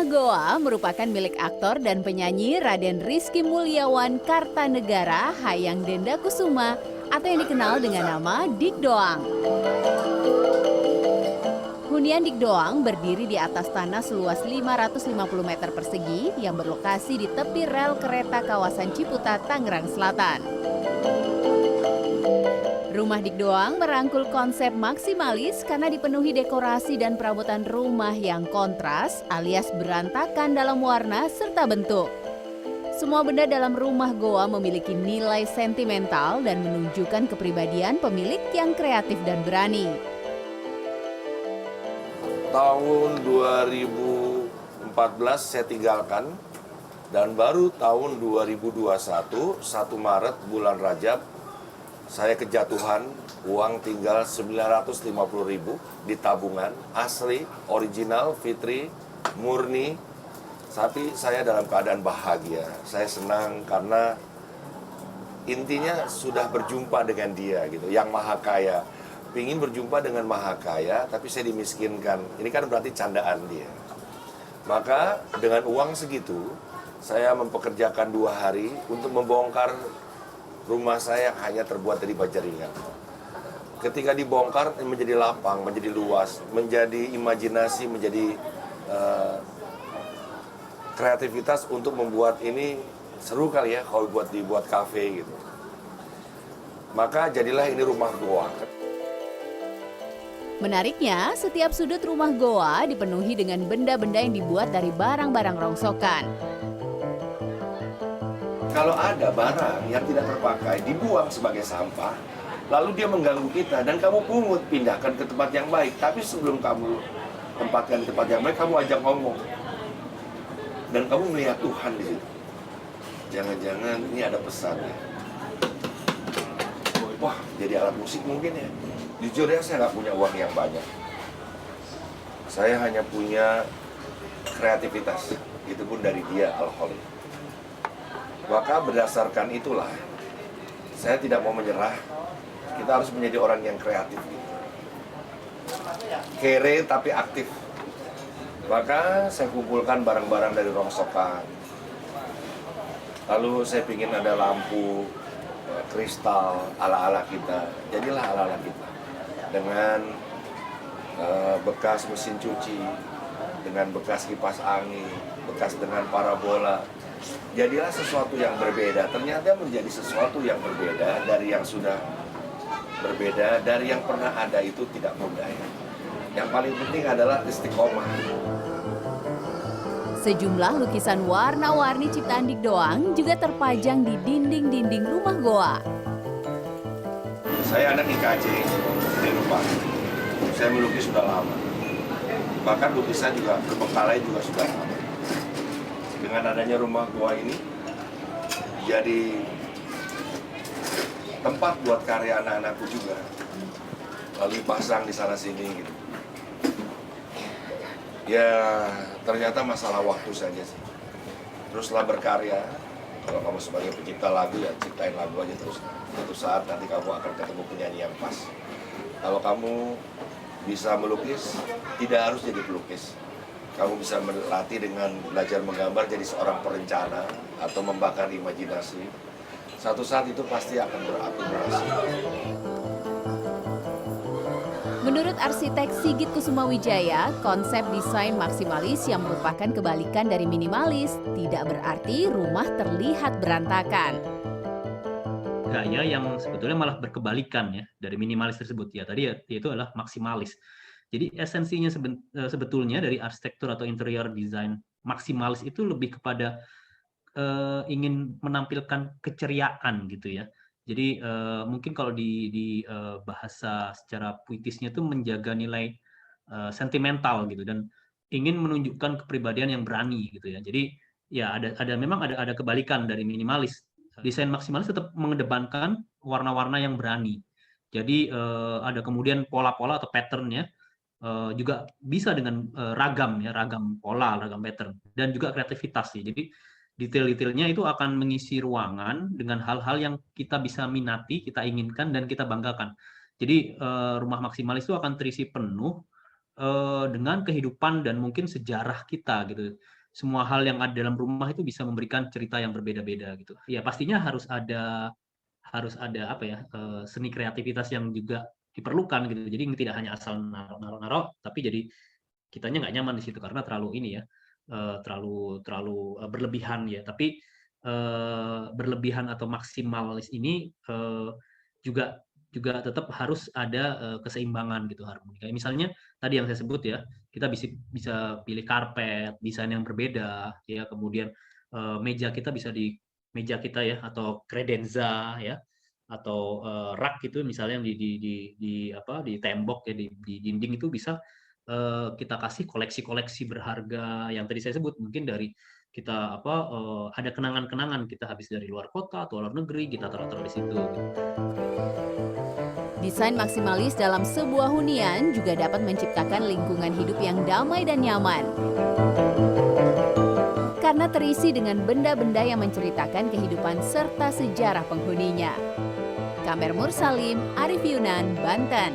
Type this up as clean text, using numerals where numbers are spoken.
Rumah Goa merupakan milik aktor dan penyanyi Raden Rizky Mulyawan Kartanegara Hayang Denda Kusuma atau yang dikenal dengan nama Dik Doang. Hunian Dik Doang berdiri di atas tanah seluas 550 meter persegi yang berlokasi di tepi rel kereta kawasan Ciputat, Tangerang Selatan. Rumah Dik Doang merangkul konsep maksimalis karena dipenuhi dekorasi dan perabotan rumah yang kontras alias berantakan dalam warna serta bentuk. Semua benda dalam rumah Goa memiliki nilai sentimental dan menunjukkan kepribadian pemilik yang kreatif dan berani. Tahun 2014 saya tinggalkan dan baru tahun 2021 1 Maret bulan Rajab saya kejatuhan uang tinggal 950.000 di tabungan asli, original, fitri, murni. Tapi saya dalam keadaan bahagia. Saya senang karena intinya sudah berjumpa dengan dia gitu, yang maha kaya. Pingin berjumpa dengan maha kaya, tapi saya dimiskinkan. Ini kan berarti candaan dia. Maka dengan uang segitu, saya mempekerjakan 2 hari untuk membongkar rumah saya yang hanya terbuat dari baja ringan. Ketika dibongkar menjadi lapang, menjadi luas, menjadi imajinasi, menjadi kreativitas untuk membuat ini seru kali ya kalau dibuat kafe gitu. Maka jadilah ini rumah Goa. Menariknya, setiap sudut rumah Goa dipenuhi dengan benda-benda yang dibuat dari barang-barang rongsokan. Kalau ada barang yang tidak terpakai, dibuang sebagai sampah, lalu dia mengganggu kita dan kamu pungut, pindahkan ke tempat yang baik. Tapi sebelum kamu tempatkan di tempat yang baik, kamu ajak ngomong. Dan kamu melihat Tuhan di situ. Jangan-jangan ini ada pesannya. Wah, jadi alat musik mungkin ya. Jujur ya, saya nggak punya uang yang banyak. Saya hanya punya kreativitas. Itu pun dari dia, Al-Kholi. Maka berdasarkan itulah, saya tidak mau menyerah. Kita harus menjadi orang yang kreatif. Kere tapi aktif. Maka saya kumpulkan barang-barang dari rongsokan. Lalu saya ingin ada lampu, kristal, ala-ala kita. Jadilah ala-ala kita. Dengan bekas mesin cuci, dengan bekas kipas angin, bekas dengan parabola. Jadilah sesuatu yang berbeda. Ternyata menjadi sesuatu yang berbeda dari yang sudah berbeda, dari yang pernah ada itu tidak mudah ya. Yang paling penting adalah istiqomah. Sejumlah lukisan warna-warni ciptaan Dik Doang juga terpajang di dinding-dinding rumah Goa. Saya anak IKJ di rumah. Saya melukis sudah lama. Bahkan lukisan juga terbengkalai juga sudah lama. Dengan adanya rumah Goa ini jadi tempat buat karya anak-anakku juga. Lalu pasang di sana sini gitu. Ya ternyata masalah waktu saja sih. Teruslah berkarya. Kalau kamu sebagai pencipta lagu ya ciptain lagu aja terus. Suatu saat nanti kamu akan ketemu penyanyi yang pas. Kalau kamu bisa melukis, tidak harus jadi pelukis. Kamu bisa melatih dengan belajar menggambar jadi seorang perencana atau membakar imajinasi. Satu saat itu pasti akan berakumulasi. Menurut arsitek Sigit Kusuma Wijaya, konsep desain maksimalis yang merupakan kebalikan dari minimalis tidak berarti rumah terlihat berantakan. Gaya yang sebetulnya malah berkebalikan ya dari minimalis tersebut ya tadi ya, yaitu adalah maksimalis. Jadi esensinya sebetulnya dari arsitektur atau interior design maksimalis itu lebih kepada ingin menampilkan keceriaan gitu ya. Jadi mungkin kalau di bahasa secara puitisnya itu menjaga nilai sentimental gitu dan ingin menunjukkan kepribadian yang berani gitu ya. Jadi ya memang ada kebalikan dari minimalis. Desain maksimalis tetap mengedepankan warna-warna yang berani. Jadi ada kemudian pola-pola atau pattern-nya juga bisa dengan ragam pola, ragam pattern dan juga kreativitas ya. Jadi detail-detailnya itu akan mengisi ruangan dengan hal-hal yang kita bisa minati, kita inginkan dan kita banggakan. Jadi rumah maksimalis itu akan terisi penuh dengan kehidupan dan mungkin sejarah kita gitu. Semua hal yang ada dalam rumah itu bisa memberikan cerita yang berbeda-beda gitu. Ya pastinya harus ada apa ya, seni kreativitas yang juga diperlukan gitu. Jadi tidak hanya asal naruh-naruh, tapi jadi kitanya nggak nyaman di situ karena terlalu ini ya, terlalu terlalu, berlebihan ya. Tapi, berlebihan atau maksimalis ini, juga juga tetap harus ada, keseimbangan gitu, harmoni. Kayak misalnya tadi yang saya sebut ya, kita bisa pilih karpet, desain yang berbeda ya, kemudian, meja kita bisa di meja kita ya, atau credenza ya, atau, rak gitu misalnya di tembok ya, di dinding itu bisa, kita kasih koleksi-koleksi berharga yang tadi saya sebut. Mungkin dari kita ada kenangan-kenangan kita habis dari luar kota atau luar negeri, kita taruh-taruh di situ gitu. Desain maksimalis dalam sebuah hunian juga dapat menciptakan lingkungan hidup yang damai dan nyaman. Karena terisi dengan benda-benda yang menceritakan kehidupan serta sejarah penghuninya. Kamer Mursalim, Arif Yunan, Banten.